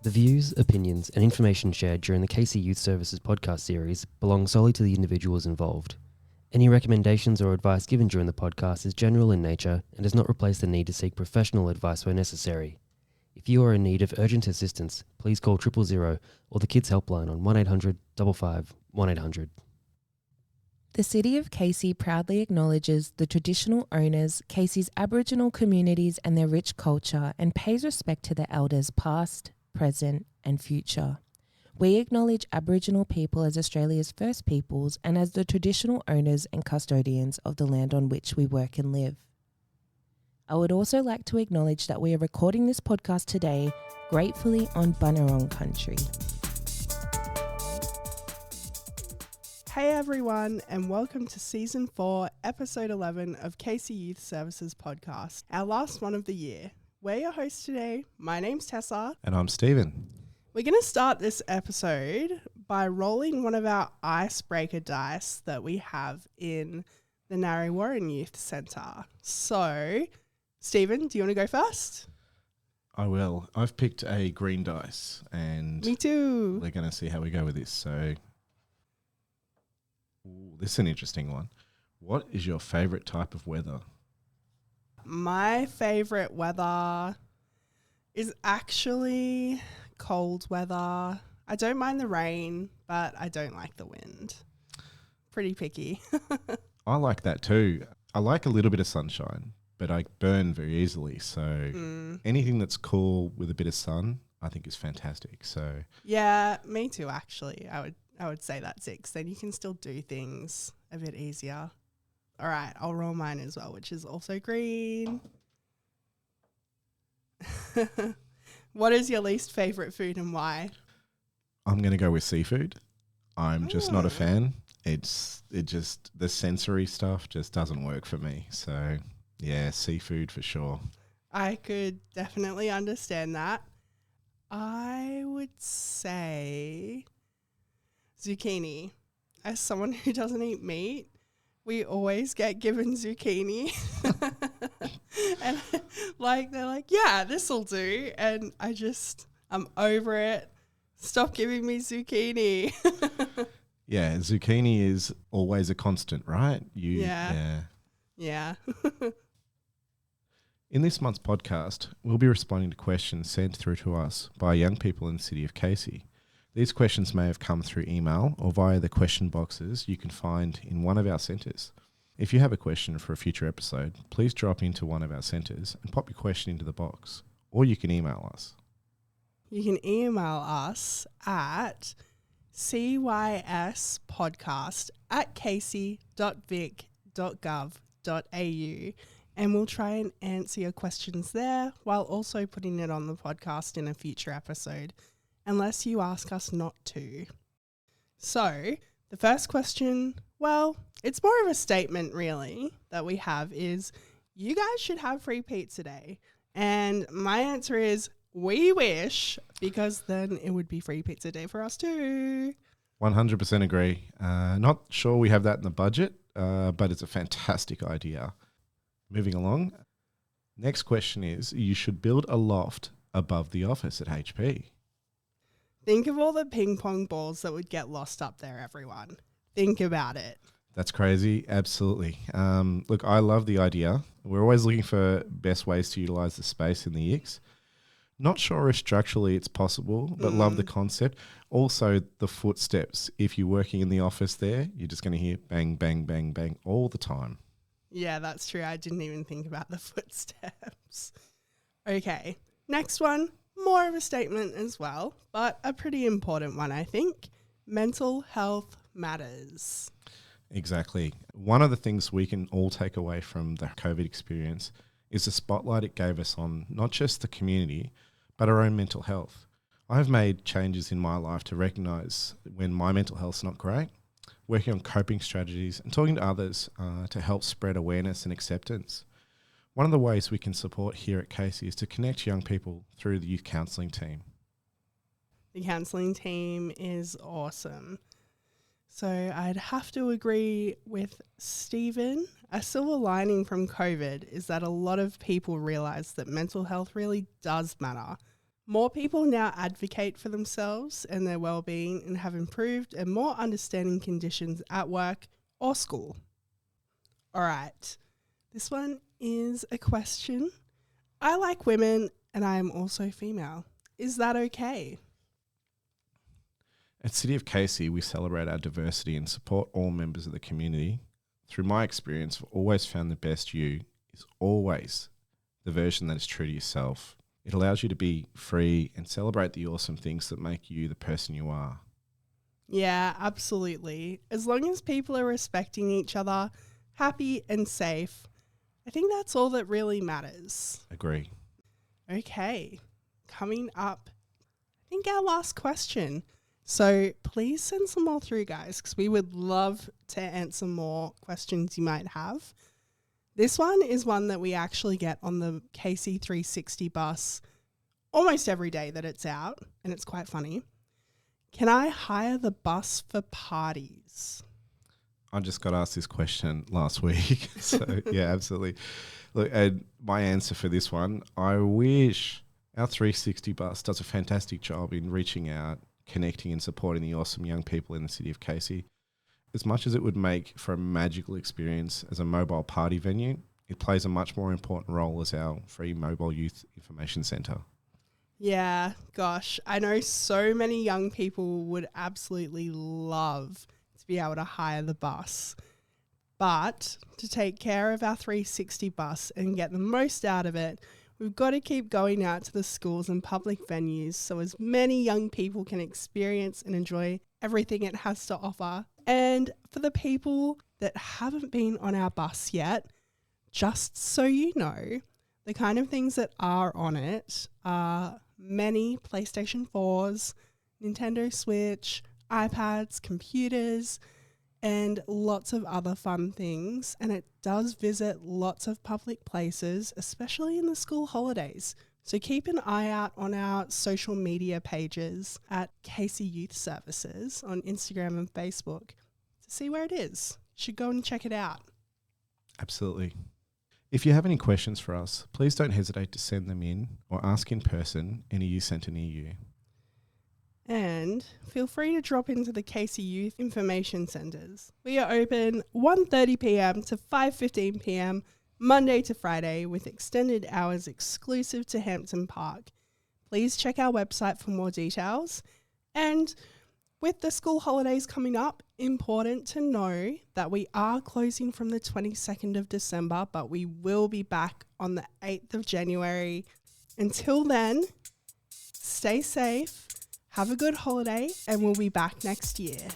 The views, opinions, and information shared during the Casey Youth Services podcast series belong solely to the individuals involved. Any recommendations or advice given during the podcast is general in nature and does not replace the need to seek professional advice where necessary. If you are in need of urgent assistance, please call 000 or the Kids Helpline on 1800 55 1800. The City of Casey proudly acknowledges the traditional owners, Casey's Aboriginal communities and their rich culture, and pays respect to their elders past, present and future. We acknowledge Aboriginal people as Australia's first peoples and as the traditional owners and custodians of the land on which we work and live. I would also like to acknowledge that we are recording this podcast today gratefully on Bunurong country. Hey everyone, and welcome to Season 4, Episode 11 of Casey Youth Services Podcast, our last one of the year. We're your hosts today. My name's Tessa. And I'm Stephen. We're going to start this episode by rolling one of our icebreaker dice that we have in the Narre Warren Youth Centre. So, Stephen, do you want to go first? I will. I've picked a green dice and Me too. we're going to see how we go with this. So, this is an interesting one. What is your favourite type of weather? My favourite weather is actually cold weather. I don't mind the rain, but I don't like the wind. Pretty picky. I like that too. I like a little bit of sunshine, but I burn very easily. So anything that's cool with a bit of sun, I think is fantastic. So Yeah, me too actually. I would say that's it, 'cause then you can still do things a bit easier. All right, I'll roll mine as well, which is also green. What is your least favourite food and why? I'm going to go with seafood. I'm just not a Oh. fan. The sensory stuff just doesn't work for me. So yeah, seafood for sure. I could definitely understand that. I would say zucchini. As someone who doesn't eat meat, we always get given zucchini. And they're like, yeah, this'll do. And I'm over it. Stop giving me zucchini. Yeah, zucchini is always a constant, right? Yeah. In this month's podcast, we'll be responding to questions sent through to us by young people in the city of Casey. These questions may have come through email or via the question boxes you can find in one of our centres. If you have a question for a future episode, please drop into one of our centres and pop your question into the box, or you can email us. You can email us at cyspodcast@casey.vic.gov.au and we'll try and answer your questions there while also putting it on the podcast in a future episode, unless you ask us not to. So, the first question, well, it's more of a statement really that we have is, you guys should have free pizza day. And my answer is, we wish, because then it would be free pizza day for us too. 100% agree. Not sure we have that in the budget, but it's a fantastic idea. Moving along. Next question is, you should build a loft above the office at HP. Think of all the ping pong balls that would get lost up there, everyone. Think about it. That's crazy. Absolutely. Look, I love the idea. We're always looking for best ways to utilise the space in the X. Not sure if structurally it's possible, but love the concept. Also, the footsteps. If you're working in the office there, you're just going to hear bang, bang, bang, bang all the time. Yeah, that's true. I didn't even think about the footsteps. Okay, next one. More of a statement as well, but a pretty important one, I think. Mental health matters. Exactly. One of the things we can all take away from the COVID experience is the spotlight it gave us on not just the community, but our own mental health. I've made changes in my life to recognise when my mental health's not great, working on coping strategies and talking to others to help spread awareness and acceptance. One of the ways we can support here at Casey is to connect young people through the youth counselling team. The counselling team is awesome. So I'd have to agree with Stephen. A silver lining from COVID is that a lot of people realise that mental health really does matter. More people now advocate for themselves and their well-being and have improved and more understanding conditions at work or school. All right, this one is a question. I like women and I am also female. Is that okay? At City of Casey, we celebrate our diversity and support all members of the community. Through my experience, I've always found the best you is always the version that is true to yourself. It allows you to be free and celebrate the awesome things that make you the person you are. Yeah, absolutely. As long as people are respecting each other, happy and safe, I think that's all that really matters. Agree. Okay, coming up, I think our last question. So please send some more through, guys, because we would love to answer more questions you might have. This one is one that we actually get on the KC 360 bus almost every day that it's out, and it's quite funny. Can I hire the bus for parties? I just got asked this question last week. So, yeah, absolutely. Look, and my answer for this one, I wish our 360 bus does a fantastic job in reaching out, connecting and supporting the awesome young people in the City of Casey. As much as it would make for a magical experience as a mobile party venue, it plays a much more important role as our free mobile youth information centre. Yeah, gosh, I know so many young people would absolutely love to be able to hire the bus. But to take care of our 360 bus and get the most out of it, we've got to keep going out to the schools and public venues so as many young people can experience and enjoy everything it has to offer. And for the people that haven't been on our bus yet, just so you know, the kind of things that are on it are many PlayStation 4s, Nintendo Switch, iPads, computers, and lots of other fun things. And it does visit lots of public places, especially in the school holidays. So keep an eye out on our social media pages at Casey Youth Services on Instagram and Facebook to see where it is. You should go and check it out. Absolutely. If you have any questions for us, please don't hesitate to send them in or ask in person in a youth centre near you. And feel free to drop into the Casey Youth Information Centres. We are open 1:30 p.m. to 5:15 p.m. Monday to Friday with extended hours exclusive to Hampton Park. Please check our website for more details. And with the school holidays coming up, important to know that we are closing from the 22nd of December, but we will be back on the 8th of January. Until then, stay safe, have a good holiday, and we'll be back next year.